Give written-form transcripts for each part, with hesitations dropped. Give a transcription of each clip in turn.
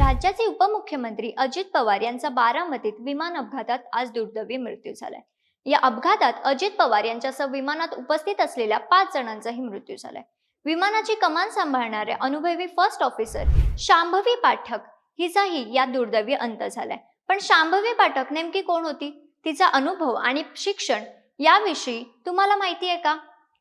राज्याचे उपमुख्यमंत्री अजित पवार यांचा बारामतीत विमान अपघातात आज दुर्दैवी मृत्यू झालाय। या अपघातात अजित पवार यांच्यासह विमानात उपस्थित असलेल्या 5 जणांचाही मृत्यू झालाय। विमानाची कमान सांभाळणाऱ्या अनुभवी फर्स्ट ऑफिसर शांभवी पाठक हिचाही या दुर्दैवी अंत झालाय। पण शांभवी पाठक नेमकी कोण होती, तिचा अनुभव आणि शिक्षण याविषयी तुम्हाला माहिती आहे का?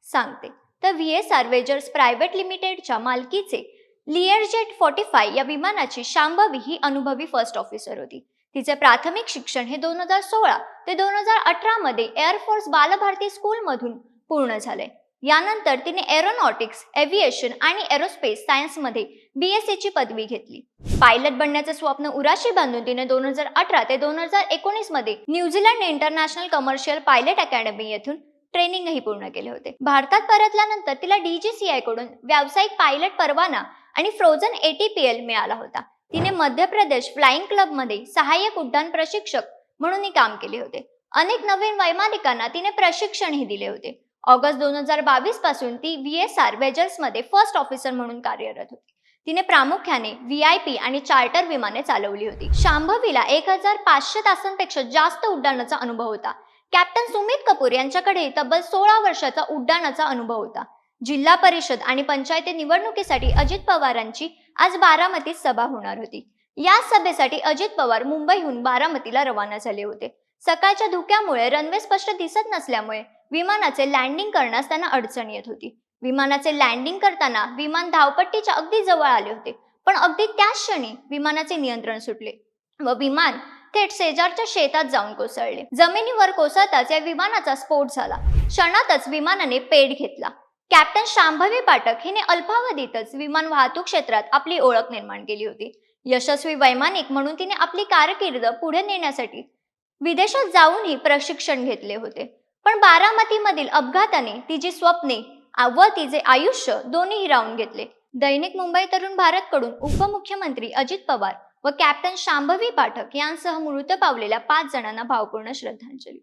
सांगते। तर VSR वेजर्स प्रायव्हेट लिमिटेडच्या मालकीचे लिअरजेट 45 या विमानाची शांभवी ही अनुभवी फर्स्ट ऑफिसर होती। तिचे प्राथमिक शिक्षण हे 2016 ते 2018 मध्ये एअरफोर्स बालभारती स्कूल मधून पूर्ण झाले। यानंतर तिने एरोनॉटिक्स, एव्हिएशन आणि एरोस्पेस सायन्स मध्ये BSc ची पदवी घेतली। पायलट बनण्याचे स्वप्न उराशी बांधून तिने 2018 ते 2019 मध्ये New Zealand international commercial pilot academy येथून ट्रेनिंगही पूर्ण केले होते। भारतात परतल्यानंतर तिला DGCA कडून व्यावसायिक पायलट परवाना आणि फ्रोझन ATPL मिळाला होता। तिने मध्य प्रदेश फ्लाइंग क्लब मध्ये सहाय्यक उड्डाण प्रशिक्षक म्हणूनही काम केले होते। अनेक नवीन वैमानिकांना तिने प्रशिक्षणही दिले होते। ऑगस्ट 2022 पासून ती VSR वेजर्स मध्ये फर्स्ट ऑफिसर म्हणून कार्यरत होती। तिने प्रामुख्याने VIP आणि चार्टर विमाने चालवली होती। शांभवीला 1500 तासांपेक्षा जास्त उड्डाणाचा अनुभव होता। कॅप्टन सुमित कपूर यांच्याकडे तब्बल 16 वर्षाचा उड्डाणाचा अनुभव होता। जिल्हा परिषद आणि पंचायत निवडणुकीसाठी अजित पवारांची आज बारामतीत सभा होणार होती। या सभेसाठी अजित पवार मुंबईहून बारामतीला रवाना झाले होते। सकाळच्या धुक्यामुळे रनवे स्पष्ट दिसत नसल्यामुळे विमानाचे लँडिंग करण्यास त्यांना अडचण येत होती। विमानाचे लँडिंग करताना विमान धावपट्टीच्या अगदी जवळ आले होते, पण अगदी त्याच क्षणी विमानाचे नियंत्रण सुटले व विमान थेट शेजारच्या शेतात जाऊन कोसळले। जमिनीवर कोसळताच या विमानाचा स्फोट झाला। क्षणातच विमानाने पेट घेतला। कॅप्टन शांभवी पाठक हिने अल्पावधीतच विमान वाहतूक क्षेत्रात आपली ओळख निर्माण केली होती। यशस्वी वैमानिक म्हणून तिने आपली कारकीर्द पुढे नेण्यासाठी विदेशात जाऊनही प्रशिक्षण घेतले होते। पण बारामतीमधील अपघाताने तिची स्वप्ने व तिचे आयुष्य दोन्ही हिरावून घेतले। दैनिक मुंबई तरुण भारत कडून उपमुख्यमंत्री अजित पवार व कॅप्टन शांभवी पाठक यांसह मृत पावलेल्या 5 जणांना भावपूर्ण श्रद्धांजली।